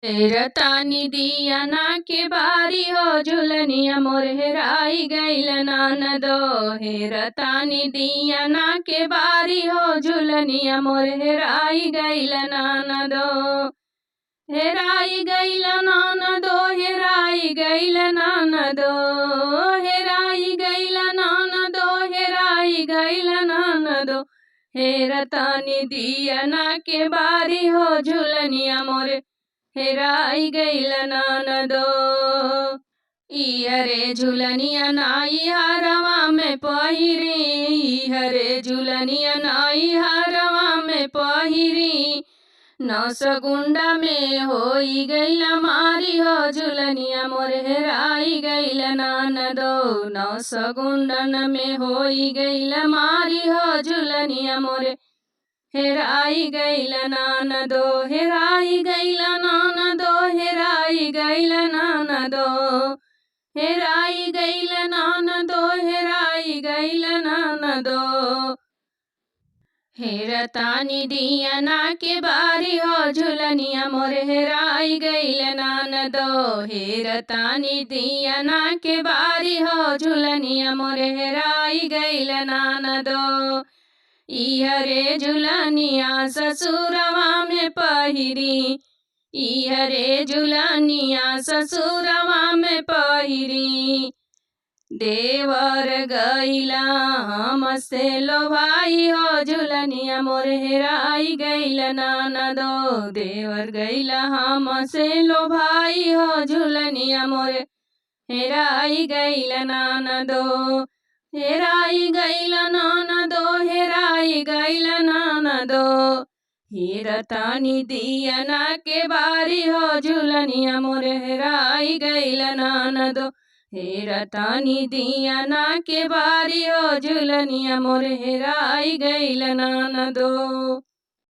तेरा तानी दिया ना के बारी हो झुलनिया मोर हेराई गईल नानदो। हेरा तानी दिया ना के बारी हो झुलनिया मोर हेराई गईल नानदो। हेराई गईल नानदो, हेराई गईल नानदो, हेराई गईल नानदो, हेराई गईल नानदो। हेरा तानी दिया ना के बारी हो झुलनिया मोर हेराई गईल नानदो। इहरे झुलनिया नाई हरवा में पहिरी, इहरे झुलनिया नाई हरवा में पहिरी। नौसगुंडा में होई गईल मारी हो झुलनिया मोर हेराई गईल नानदो। नौसगुंडन में होई गईल मारी हो झुलनिया मोर हेराई गईल नानदो। हेराई गईल नानदो, हेराई गईल नानदो, हेराई गईल नानदो, हेराई गईल नानदो। हेरा तानी दिया ना के बारी हो झुलनिया मोर हेराई गईल नानदो। हेरा तानी दिया ना के बारी हो झुलनिया मोर हेराई गईल नानदो। इहरे झुलनिया ससुरवा में पहिरी, इहरे झुलनिया ससुरवा में पहिरी। देवर गईला हमसे लोभाई हो झुलनिया मोर हेराई गईल नानदो। देवर गईला हमसे लोभाई हो झुलनिया मोर हेराई गईल नानदो। हेराई गईल नानदो, हेराई गईल नानदो। हेरा तानी दिया ना के बारी हो झुलनिया मोर हेराई गईल नानदो। हेरा तानी दिया ना के बारी हो झुलनिया मोर हेराई गईल नानदो।